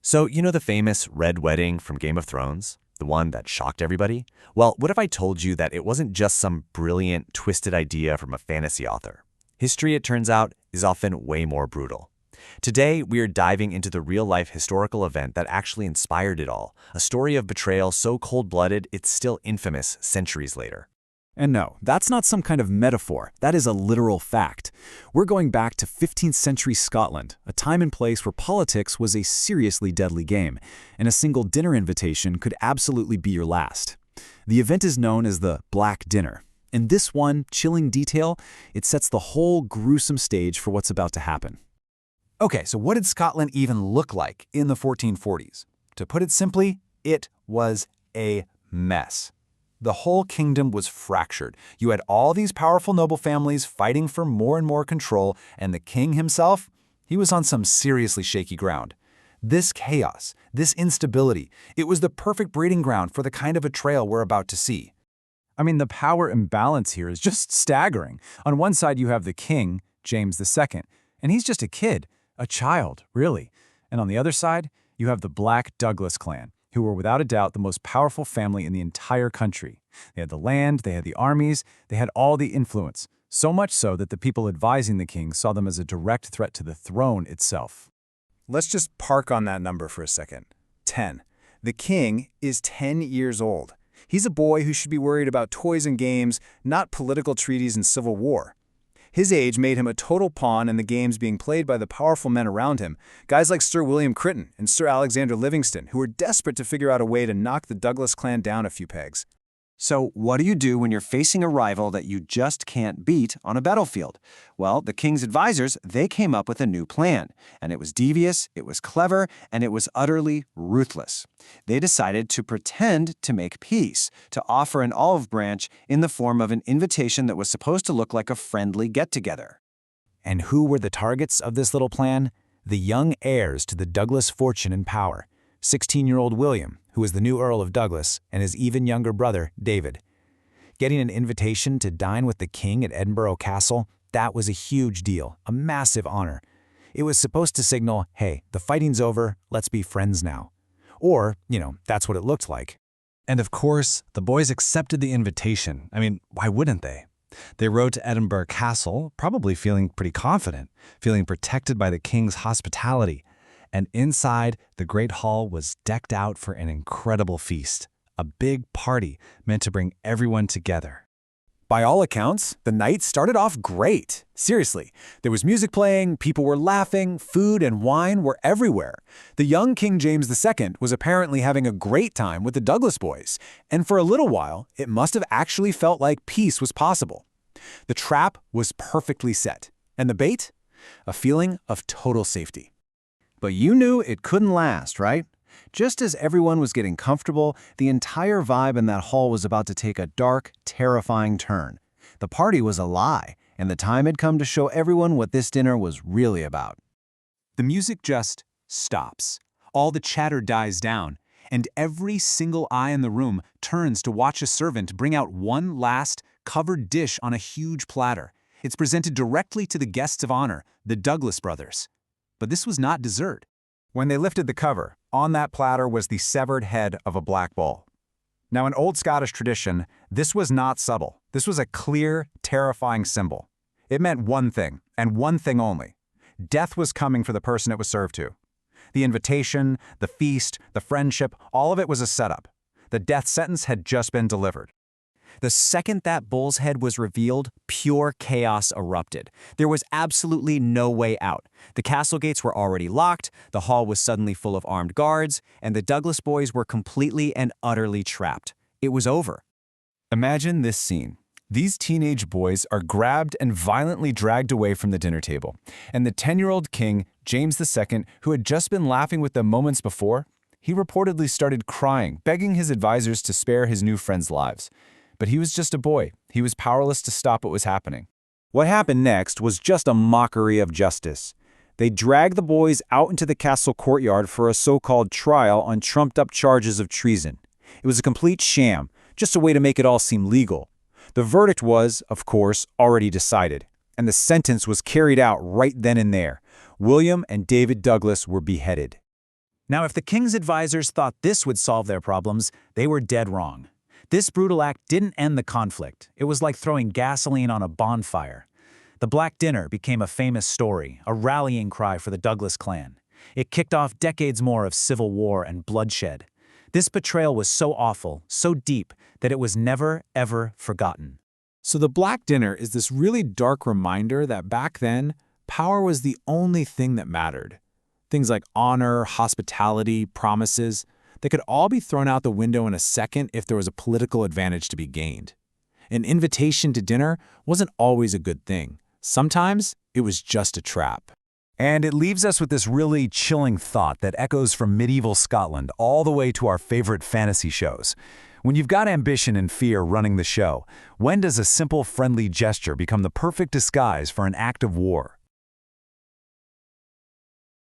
So, you know the famous Red Wedding from Game of Thrones? The one that shocked everybody? Well, what if I told you that it wasn't just some brilliant, twisted idea from a fantasy author? History, it turns out, is often way more brutal. Today, we are diving into the real-life historical event that actually inspired it all, a story of betrayal so cold-blooded it's still infamous centuries later. And no, that's not some kind of metaphor. That is a literal fact. We're going back to 15th century Scotland, a time and place where politics was a seriously deadly game, and a single dinner invitation could absolutely be your last. The event is known as the Black Dinner. And this one chilling detail, it sets the whole gruesome stage for what's about to happen. Okay, so what did Scotland even look like in the 1440s? To put it simply, it was a mess. The whole kingdom was fractured. You had all these powerful noble families fighting for more and more control, and the king himself, he was on some seriously shaky ground. This chaos, this instability, it was the perfect breeding ground for the kind of betrayal we're about to see. I mean, the power imbalance here is just staggering. On one side, you have the king, James II, and he's just a kid, a child, really. And on the other side, you have the Black Douglas clan, who were without a doubt the most powerful family in the entire country. They had the land, they had the armies, they had all the influence, so much so that the people advising the king saw them as a direct threat to the throne itself. Let's just park on that number for a second. 10. The king is 10 years old. He's a boy who should be worried about toys and games, not political treaties and civil war. His age made him a total pawn in the games being played by the powerful men around him, guys like Sir William Crichton and Sir Alexander Livingston, who were desperate to figure out a way to knock the Douglas clan down a few pegs. So what do you do when you're facing a rival that you just can't beat on a battlefield? Well, the king's advisors, they came up with a new plan, and it was devious, it was clever, and it was utterly ruthless. They decided to pretend to make peace, to offer an olive branch in the form of an invitation that was supposed to look like a friendly get-together. And who were the targets of this little plan? The young heirs to the Douglas fortune and power. 16-year-old William, who was the new Earl of Douglas, and his even younger brother, David. Getting an invitation to dine with the king at Edinburgh Castle, that was a huge deal, a massive honor. It was supposed to signal, hey, the fighting's over, let's be friends now. Or, that's what it looked like. And of course, the boys accepted the invitation. I mean, why wouldn't they? They rode to Edinburgh Castle, probably feeling pretty confident, feeling protected by the king's hospitality. And inside, the Great Hall was decked out for an incredible feast, a big party meant to bring everyone together. By all accounts, the night started off great. Seriously, there was music playing, people were laughing, food and wine were everywhere. The young King James II was apparently having a great time with the Douglas boys, and for a little while, it must have actually felt like peace was possible. The trap was perfectly set, and the bait? A feeling of total safety. But you knew it couldn't last, right? Just as everyone was getting comfortable, the entire vibe in that hall was about to take a dark, terrifying turn. The party was a lie, and the time had come to show everyone what this dinner was really about. The music just stops. All the chatter dies down, and every single eye in the room turns to watch a servant bring out one last, covered dish on a huge platter. It's presented directly to the guests of honor, the Douglas brothers. But this was not dessert. When they lifted the cover, on that platter was the severed head of a black bull. Now, in old Scottish tradition, this was not subtle. This was a clear, terrifying symbol. It meant one thing, and one thing only. Death was coming for the person it was served to. The invitation, the feast, the friendship, all of it was a setup. The death sentence had just been delivered. The second that bull's head was revealed, pure chaos erupted. There was absolutely no way out. The castle gates were already locked, the hall was suddenly full of armed guards, and the Douglas boys were completely and utterly trapped. It was over. Imagine this scene. These teenage boys are grabbed and violently dragged away from the dinner table, and the 10-year-old king, James II, who had just been laughing with them moments before, he reportedly started crying, begging his advisors to spare his new friends' lives. But he was just a boy. He was powerless to stop what was happening. What happened next was just a mockery of justice. They dragged the boys out into the castle courtyard for a so-called trial on trumped-up charges of treason. It was a complete sham, just a way to make it all seem legal. The verdict was, of course, already decided, and the sentence was carried out right then and there. William and David Douglas were beheaded. Now, if the king's advisors thought this would solve their problems, they were dead wrong. This brutal act didn't end the conflict. It was like throwing gasoline on a bonfire. The Black Dinner became a famous story, a rallying cry for the Douglas clan. It kicked off decades more of civil war and bloodshed. This betrayal was so awful, so deep, that it was never, ever forgotten. So the Black Dinner is this really dark reminder that back then, power was the only thing that mattered. Things like honor, hospitality, promises, they could all be thrown out the window in a second if there was a political advantage to be gained. An invitation to dinner wasn't always a good thing. Sometimes it was just a trap. And it leaves us with this really chilling thought that echoes from medieval Scotland all the way to our favorite fantasy shows. When you've got ambition and fear running the show, when does a simple friendly gesture become the perfect disguise for an act of war?